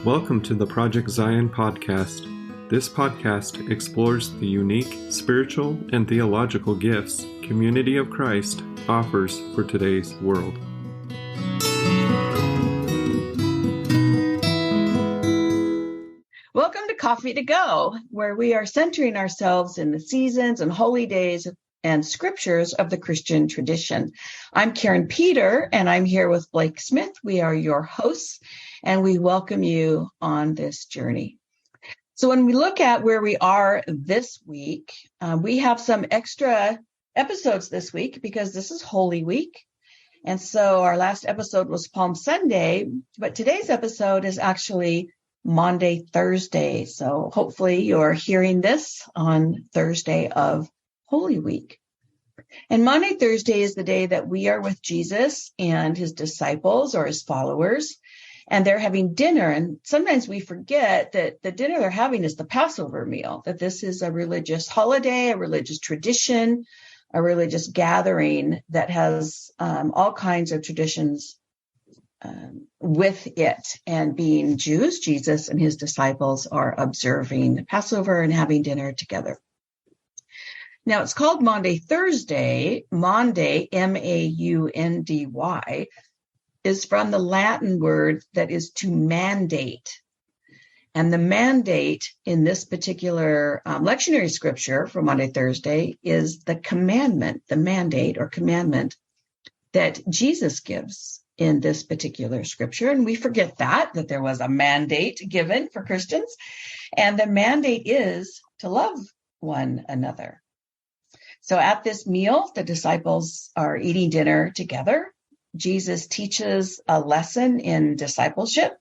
Welcome to the Project Zion podcast. This podcast explores the unique spiritual and theological gifts Community of Christ offers for today's world. Welcome to Coffee to Go, where we are centering ourselves in the seasons and holy days and scriptures of the Christian tradition. I'm Karin Peter, and I'm here with Blake Smith. We are your hosts, and we welcome you on this journey. So when we look at where we are this week, we have some extra episodes this week because this is Holy Week. And so our last episode was Palm Sunday, but today's episode is actually Maundy Thursday. So hopefully you're hearing this on Thursday of Holy Week. And Maundy Thursday is the day that we are with Jesus and his disciples or his followers, and they're having dinner. And sometimes we forget that the dinner they're having is the Passover meal, that this is a religious holiday, a religious tradition, a religious gathering that has all kinds of traditions with it. And being Jews, Jesus and his disciples are observing Passover and having dinner together. Now, it's called Maundy Thursday. Maundy, M-A-U-N-D-Y, is from the Latin word that is to mandate. And the mandate in this particular lectionary scripture for Maundy Thursday is the commandment, the mandate or commandment that Jesus gives in this particular scripture. And we forget that there was a mandate given for Christians. And the mandate is to love one another. So at this meal, the disciples are eating dinner together. Jesus teaches a lesson in discipleship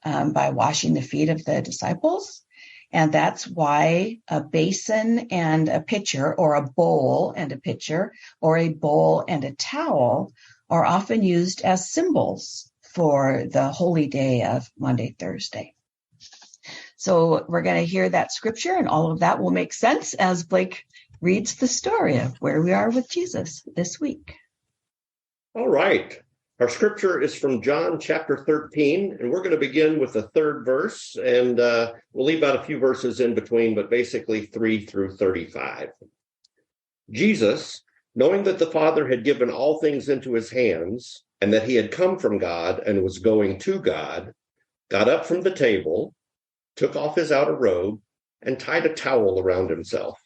by washing the feet of the disciples. And that's why a basin and a pitcher, or a bowl and a pitcher, or a bowl and a towel are often used as symbols for the holy day of Maundy Thursday. So we're going to hear that scripture, and all of that will make sense as Blake reads the story of where we are with Jesus this week. All right. Our scripture is from John chapter 13, and we're going to begin with the third verse, and we'll leave out a few verses in between, but basically 3 through 35. Jesus, knowing that the Father had given all things into his hands, and that he had come from God and was going to God, got up from the table, took off his outer robe, and tied a towel around himself.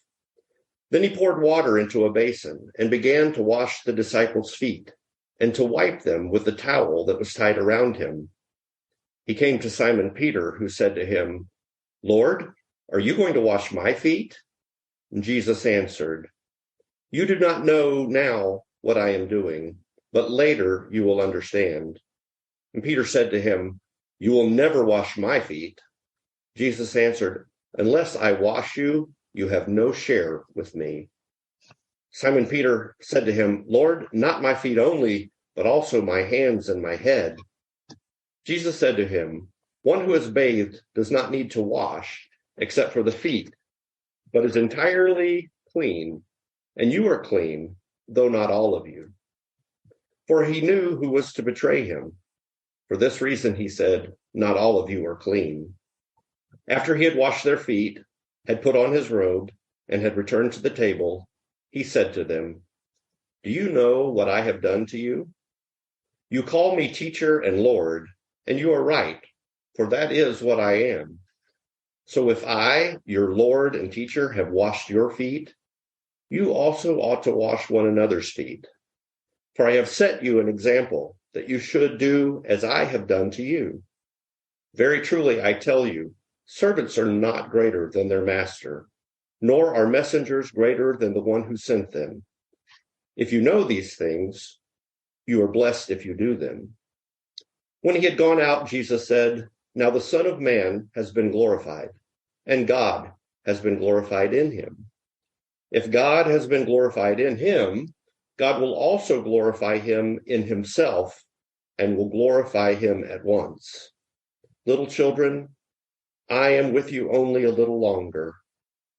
Then he poured water into a basin and began to wash the disciples' feet and to wipe them with the towel that was tied around him. He came to Simon Peter, who said to him, "Lord, are you going to wash my feet?" And Jesus answered, "You do not know now what I am doing, but later you will understand." And Peter said to him, "You will never wash my feet." Jesus answered, "Unless I wash you, you have no share with me." Simon Peter said to him, "Lord, not my feet only, but also my hands and my head." Jesus said to him, "One who has bathed does not need to wash except for the feet, but is entirely clean, and you are clean, though not all of you." For he knew who was to betray him. For this reason he said, "Not all of you are clean." After he had washed their feet, had put on his robe, and had returned to the table, he said to them, "Do you know what I have done to you? You call me teacher and Lord, and you are right, for that is what I am. So if I, your Lord and teacher, have washed your feet, you also ought to wash one another's feet. For I have set you an example that you should do as I have done to you. Very truly, I tell you, servants are not greater than their master, nor are messengers greater than the one who sent them. If you know these things, you are blessed if you do them." When he had gone out, Jesus said, "Now the Son of Man has been glorified, and God has been glorified in him. If God has been glorified in him, God will also glorify him in himself, and will glorify him at once. Little children, I am with you only a little longer.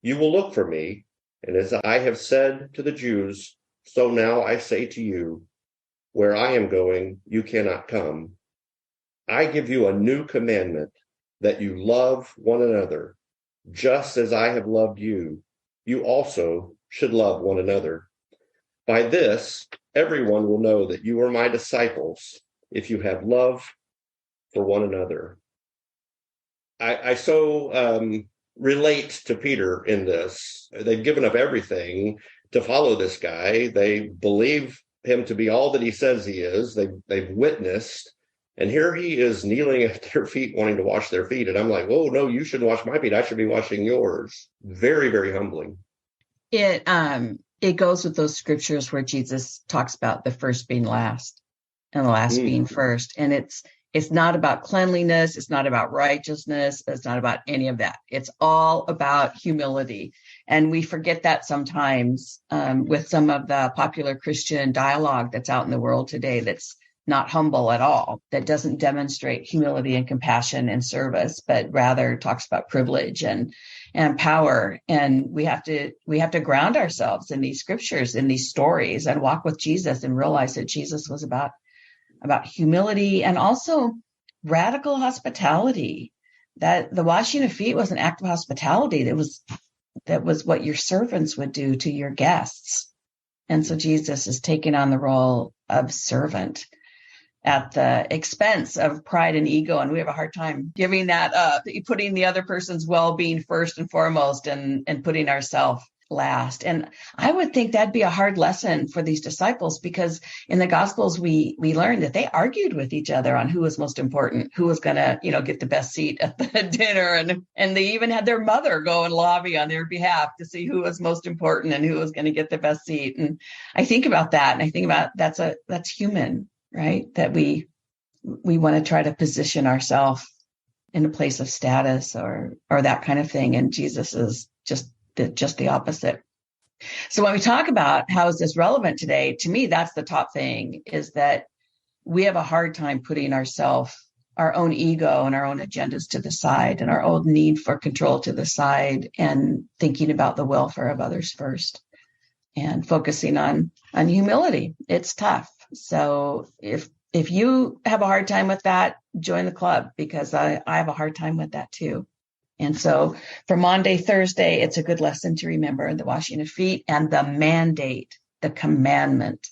You will look for me, and as I have said to the Jews, so now I say to you, where I am going, you cannot come. I give you a new commandment, that you love one another. Just as I have loved you, you also should love one another. By this, everyone will know that you are my disciples if you have love for one another. I so relate to Peter in this. They've given up everything to follow this guy. They believe him to be all that he says he is. They've witnessed. And here he is kneeling at their feet, wanting to wash their feet. And I'm like, oh, no, you shouldn't wash my feet. I should be washing yours. Very, very humbling. It goes with those scriptures where Jesus talks about the first being last and the last being first. And it's not about cleanliness. It's not about righteousness. It's not about any of that. It's all about humility. And we forget that sometimes with some of the popular Christian dialogue that's out in the world today that's not humble at all, that doesn't demonstrate humility and compassion and service, but rather talks about privilege and power. And we have to ground ourselves in these scriptures, in these stories, and walk with Jesus and realize that Jesus was about humility and also radical hospitality. That the washing of feet was an act of hospitality. That was what your servants would do to your guests. And so Jesus is taking on the role of servant at the expense of pride and ego. And we have a hard time giving that up, putting the other person's well-being first and foremost and putting ourselves last. And I would think that'd be a hard lesson for these disciples, because in the Gospels, we learned that they argued with each other on who was most important, who was going to, get the best seat at the dinner. And they even had their mother go and lobby on their behalf to see who was most important and who was going to get the best seat. And I think about that, and I think about that's human, right? That we want to try to position ourselves in a place of status or that kind of thing. And Jesus is just the opposite. So when we talk about how is this relevant today, to me, that's the top thing, is that we have a hard time putting our own ego and our own agendas to the side and our own need for control to the side and thinking about the welfare of others first and focusing on humility. It's tough. So if you have a hard time with that, join the club, because I have a hard time with that too. And so for Maundy Thursday, it's a good lesson to remember the washing of feet and the mandate, the commandment,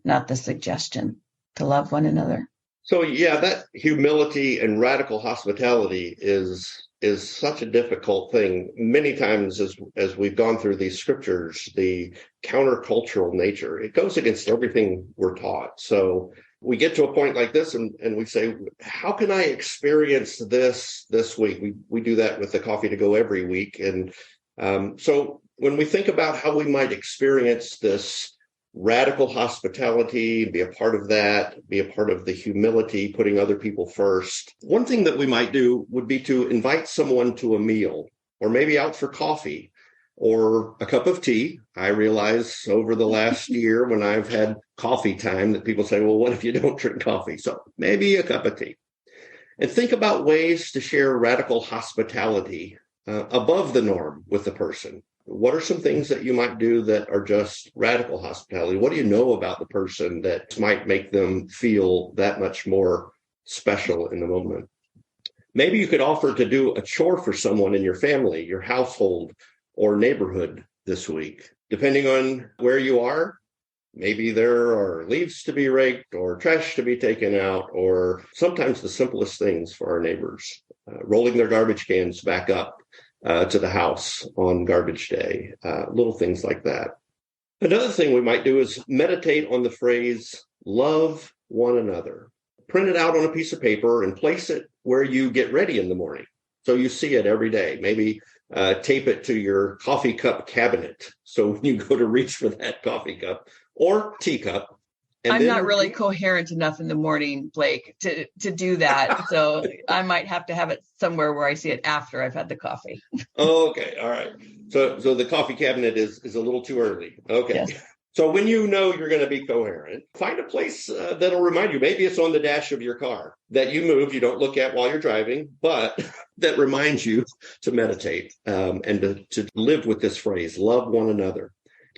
not the suggestion, to love one another. So, yeah, that humility and radical hospitality is such a difficult thing. Many times as we've gone through these scriptures, the countercultural nature, it goes against everything we're taught. So we get to a point like this and we say, how can I experience this week? We do that with the Coffee to Go every week. And so when we think about how we might experience this radical hospitality, be a part of that, be a part of the humility, putting other people first, one thing that we might do would be to invite someone to a meal, or maybe out for coffee or a cup of tea. I realize over the last year when I've had coffee time that people say, well, what if you don't drink coffee? So maybe a cup of tea. And think about ways to share radical hospitality above the norm with the person. What are some things that you might do that are just radical hospitality? What do you know about the person that might make them feel that much more special in the moment? Maybe you could offer to do a chore for someone in your family, your household, or neighborhood this week. Depending on where you are, maybe there are leaves to be raked or trash to be taken out, or sometimes the simplest things for our neighbors, rolling their garbage cans back up to the house on garbage day, little things like that. Another thing we might do is meditate on the phrase, love one another. Print it out on a piece of paper and place it where you get ready in the morning, so you see it every day. Maybe tape it to your coffee cup cabinet, so when you go to reach for that coffee cup or teacup. I'm not really coherent enough in the morning, Blake, to do that. So I might have to have it somewhere where I see it after I've had the coffee. Okay. All right. So the coffee cabinet is a little too early. Okay. Yes. So when you know you're going to be coherent, find a place that'll remind you. Maybe it's on the dash of your car that you move, you don't look at while you're driving, but that reminds you to meditate and to live with this phrase, love one another.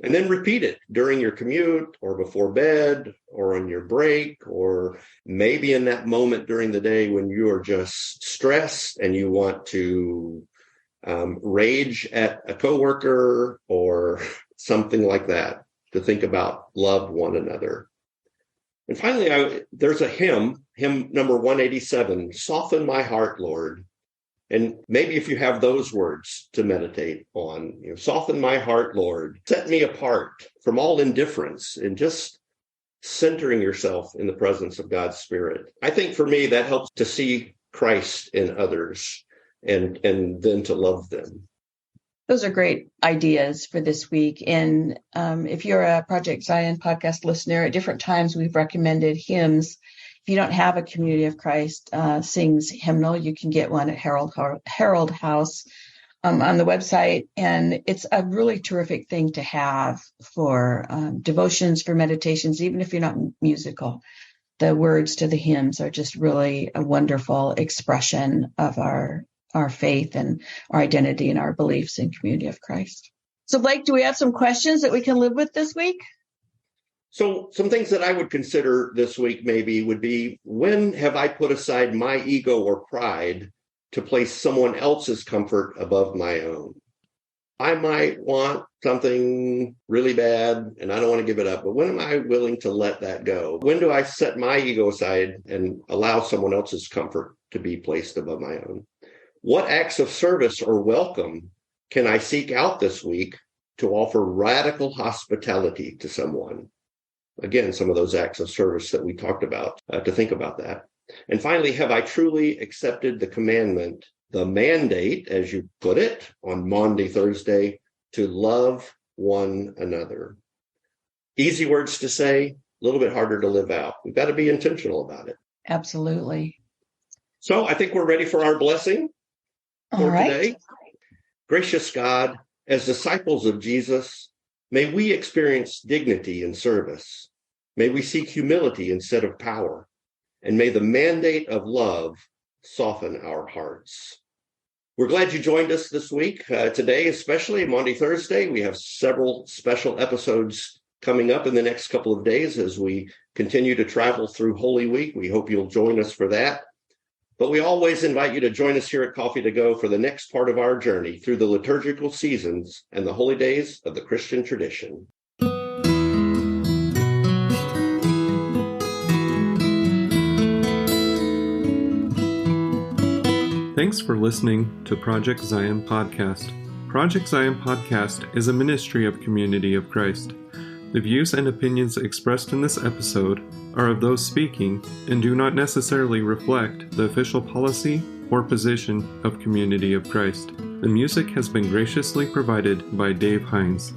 And then repeat it during your commute or before bed or on your break, or maybe in that moment during the day when you are just stressed and you want to rage at a coworker or something like that, to think about love one another. And finally, there's a hymn number 187, Soften My Heart, Lord. And maybe if you have those words to meditate on, soften my heart, Lord, set me apart from all indifference, and just centering yourself in the presence of God's Spirit. I think for me, that helps to see Christ in others and then to love them. Those are great ideas for this week. And if you're a Project Zion podcast listener, at different times we've recommended hymns. If you don't have a Community of Christ sings hymnal, you can get one at Herald House on the website. And it's a really terrific thing to have for devotions, for meditations, even if you're not musical. The words to the hymns are just really a wonderful expression of our faith and our identity and our beliefs in Community of Christ. So, Blake, do we have some questions that we can live with this week? So some things that I would consider this week maybe would be, when have I put aside my ego or pride to place someone else's comfort above my own? I might want something really bad and I don't want to give it up, but when am I willing to let that go? When do I set my ego aside and allow someone else's comfort to be placed above my own? What acts of service or welcome can I seek out this week to offer radical hospitality to someone? Again, some of those acts of service that we talked about, to think about that. And finally, have I truly accepted the commandment, the mandate, as you put it, on Maundy Thursday, to love one another? Easy words to say, a little bit harder to live out. We've got to be intentional about it. Absolutely. So I think we're ready for our blessing for today. Right. Gracious God, as disciples of Jesus, may we experience dignity in service. May we seek humility instead of power. And may the mandate of love soften our hearts. We're glad you joined us this week. Today, especially Maundy Thursday, we have several special episodes coming up in the next couple of days as we continue to travel through Holy Week. We hope you'll join us for that. But we always invite you to join us here at Coffee to Go for the next part of our journey through the liturgical seasons and the holy days of the Christian tradition. Thanks for listening to Project Zion Podcast. Project Zion Podcast is a ministry of Community of Christ. The views and opinions expressed in this episode are of those speaking and do not necessarily reflect the official policy or position of Community of Christ. The music has been graciously provided by Dave Hines.